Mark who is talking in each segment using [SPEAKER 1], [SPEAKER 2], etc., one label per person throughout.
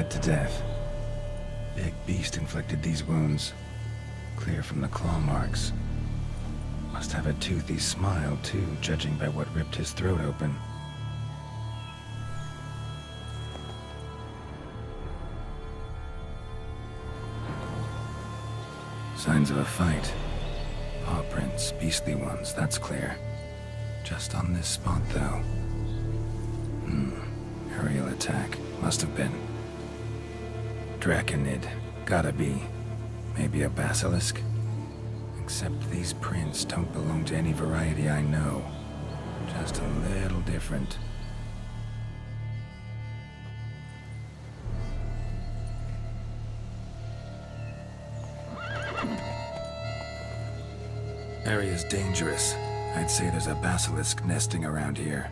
[SPEAKER 1] bled to death. Big beast inflicted these wounds. Clear from the claw marks. Must have a toothy smile, too, judging by what ripped his throat open. Signs of a fight. Paw prints, beastly ones, that's clear. Just on this spot, though. Aerial attack. Must have been. Draconid. Gotta be. Maybe a basilisk? Except these prints don't belong to any variety I know. Just a little different. Area's dangerous. I'd say there's a basilisk nesting around here.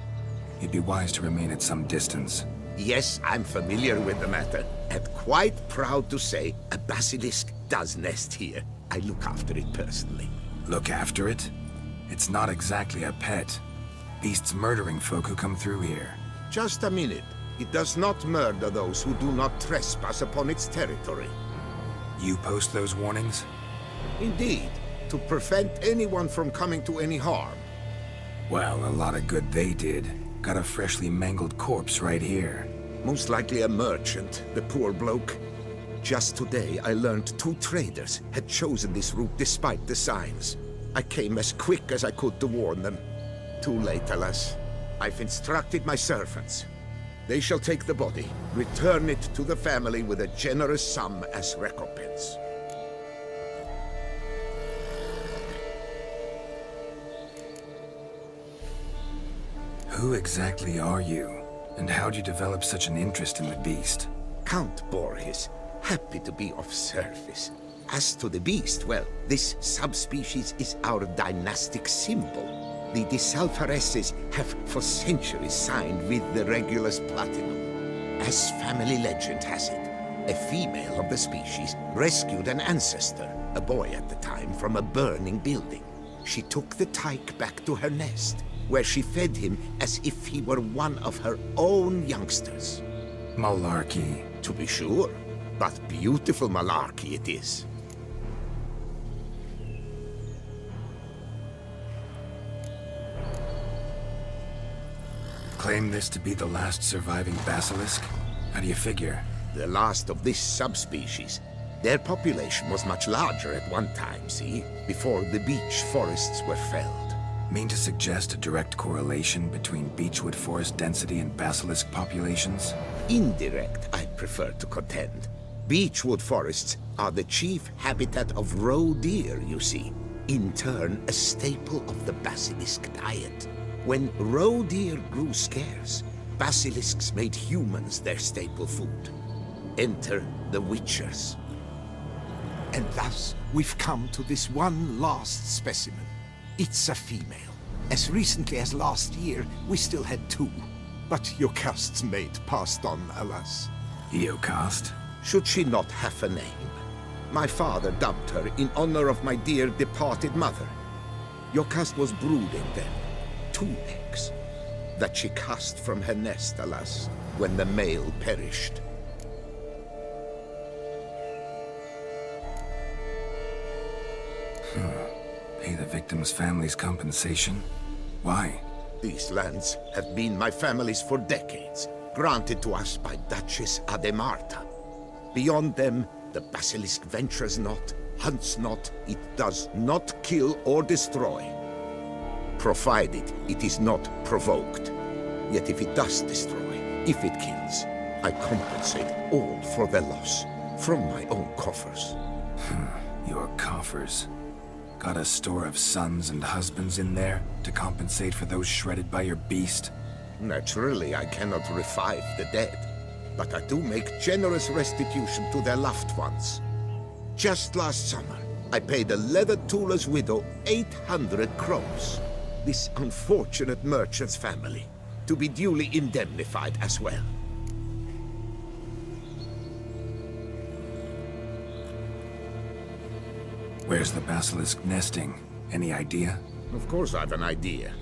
[SPEAKER 1] You'd be wise to remain at some distance.
[SPEAKER 2] Yes, I'm familiar with the matter, and quite proud to say a basilisk does nest here. I look after it personally.
[SPEAKER 1] Look after it? It's not exactly a pet. Beasts murdering folk who come through here.
[SPEAKER 2] Just a minute. It does not murder those who do not trespass upon its territory.
[SPEAKER 1] You post those warnings?
[SPEAKER 2] Indeed, to prevent anyone from coming to any harm.
[SPEAKER 1] Well, a lot of good they did. Got a freshly mangled corpse right here.
[SPEAKER 2] Most likely a merchant, the poor bloke. Just today, I learned 2 traders had chosen this route despite the signs. I came as quick as I could to warn them. Too late, alas. I've instructed my servants. They shall take the body, return it to the family with a generous sum as recompense.
[SPEAKER 1] Who exactly are you? And how'd you develop such an interest in the beast?
[SPEAKER 2] Count Borges, happy to be of service. As to the beast, well, this subspecies is our dynastic symbol. The Disalfareses have for centuries signed with the Regulus Platinum. As family legend has it, a female of the species rescued an ancestor, a boy at the time, from a burning building. She took the tyke back to her nest, where she fed him as if he were one of her own youngsters.
[SPEAKER 1] Malarkey.
[SPEAKER 2] To be sure, but beautiful malarkey it is.
[SPEAKER 1] Claim this to be the last surviving basilisk? How do you figure?
[SPEAKER 2] The last of this subspecies. Their population was much larger at one time, see? Before the beech forests were felled.
[SPEAKER 1] Mean to suggest a direct correlation between beechwood forest density and basilisk populations?
[SPEAKER 2] Indirect, I prefer to contend. Beechwood forests are the chief habitat of roe deer, you see. In turn, a staple of the basilisk diet. When roe deer grew scarce, basilisks made humans their staple food. Enter the witchers. And thus, we've come to this one last specimen. It's a female. As recently as last year, we still had 2. But Jocast's mate passed on, alas.
[SPEAKER 1] Eocast?
[SPEAKER 2] Should she not have a name? My father dubbed her in honor of my dear departed mother. Jocast was brooding then. 2 eggs. That she cast from her nest, alas, when the male perished.
[SPEAKER 1] Pay the victim's family's compensation? Why?
[SPEAKER 2] These lands have been my family's for decades, granted to us by Duchess Ademarta. Beyond them, the basilisk ventures not, hunts not, it does not kill or destroy. Provided it is not provoked. Yet if it does destroy, if it kills, I compensate all for their loss, from my own coffers.
[SPEAKER 1] Your coffers. Got a store of sons and husbands in there to compensate for those shredded by your beast?
[SPEAKER 2] Naturally, I cannot revive the dead, but I do make generous restitution to their loved ones. Just last summer, I paid a leather tooler's widow 800 crowns. This unfortunate merchant's family, to be duly indemnified as well.
[SPEAKER 1] Where's the basilisk nesting? Any idea?
[SPEAKER 2] Of course I've an idea,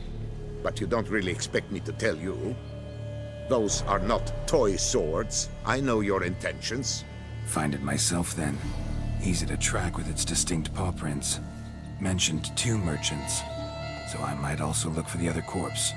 [SPEAKER 2] but you don't really expect me to tell you. Those are not toy swords. I know your intentions.
[SPEAKER 1] Find it myself, then. Easy to track with its distinct paw prints. Mentioned 2 merchants, so I might also look for the other corpse.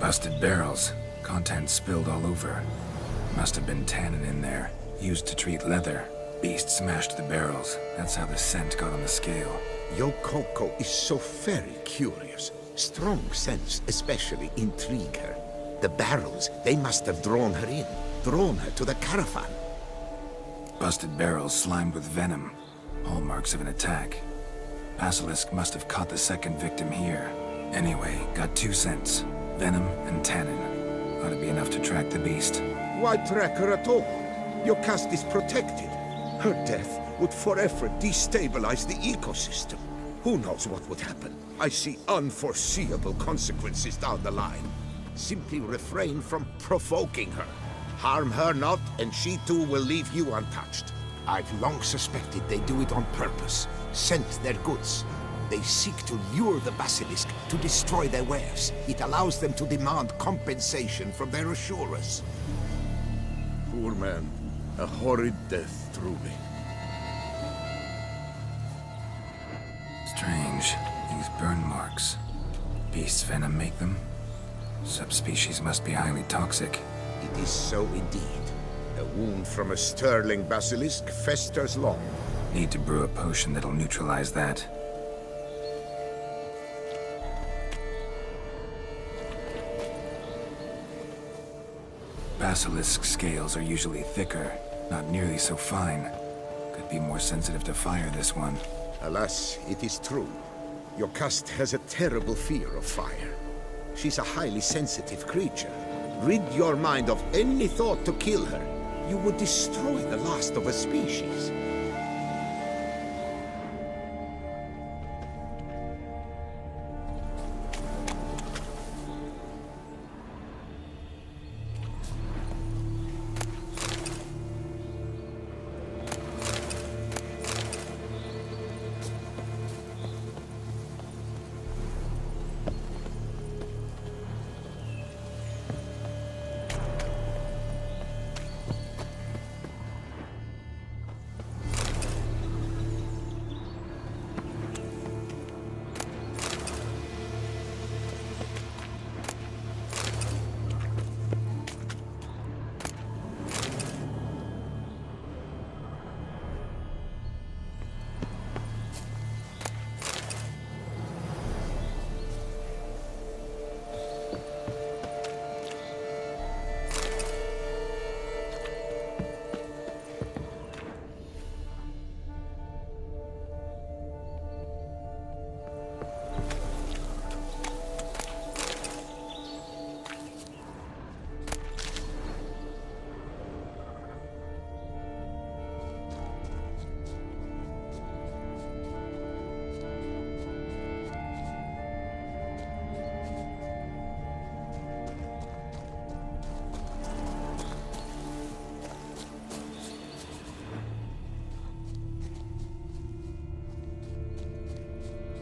[SPEAKER 1] Busted barrels. Contents spilled all over. Must have been tannin in there. Used to treat leather. Beast smashed the barrels. That's how the scent got on the scale.
[SPEAKER 2] Yokoko is so very curious. Strong scents especially intrigue her. The barrels, they must have drawn her in. Drawn her to the caravan.
[SPEAKER 1] Busted barrels slimed with venom. Hallmarks of an attack. Basilisk must have caught the second victim here. Anyway, got 2 scents. Venom and tannin. Ought to be enough to track the beast.
[SPEAKER 2] Why track her at all? Your caste is protected. Her death would forever destabilize the ecosystem. Who knows what would happen? I see unforeseeable consequences down the line. Simply refrain from provoking her. Harm her not, and she too will leave you untouched. I've long suspected they do it on purpose. Scent their goods. They seek to lure the basilisk to destroy their wares. It allows them to demand compensation from their assurers. Poor man. A horrid death, truly.
[SPEAKER 1] Strange. These burn marks. Beast's venom make them? Subspecies must be highly toxic.
[SPEAKER 2] It is so indeed. A wound from a sterling basilisk festers long.
[SPEAKER 1] Need to brew a potion that'll neutralize that. Basilisk scales are usually thicker, not nearly so fine. Could be more sensitive to fire, this one.
[SPEAKER 2] Alas, it is true. Your caste has a terrible fear of fire. She's a highly sensitive creature. Rid your mind of any thought to kill her. You would destroy the last of a species.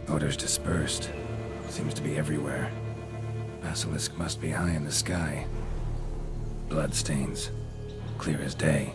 [SPEAKER 1] Odors dispersed. Seems to be everywhere. Basilisk must be high in the sky. Bloodstains. Clear as day.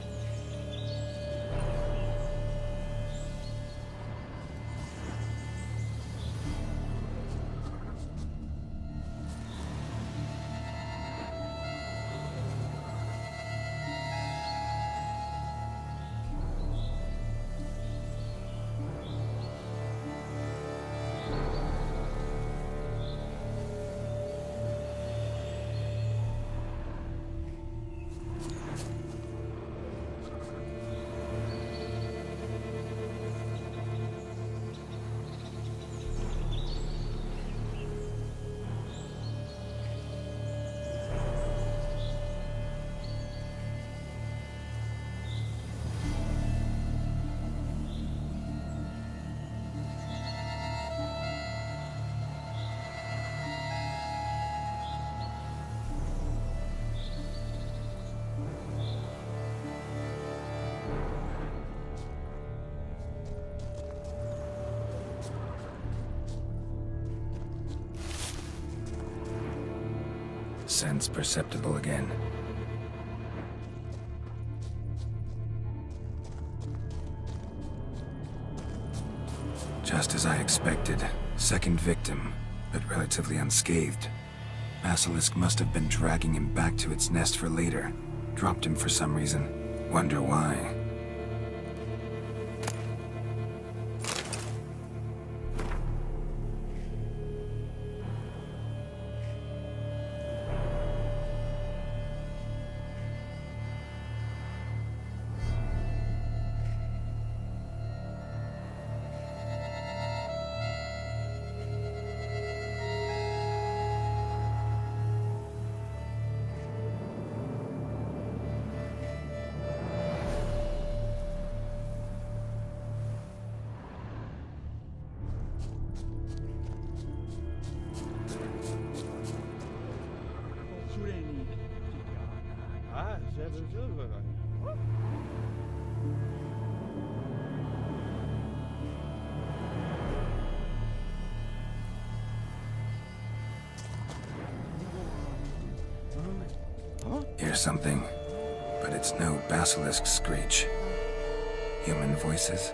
[SPEAKER 1] sense perceptible again. Just as I expected, second victim, but relatively unscathed. Basilisk must have been dragging him back to its nest for later. Dropped him for some reason. Wonder why. Hear something, but it's no basilisk screech. Human voices?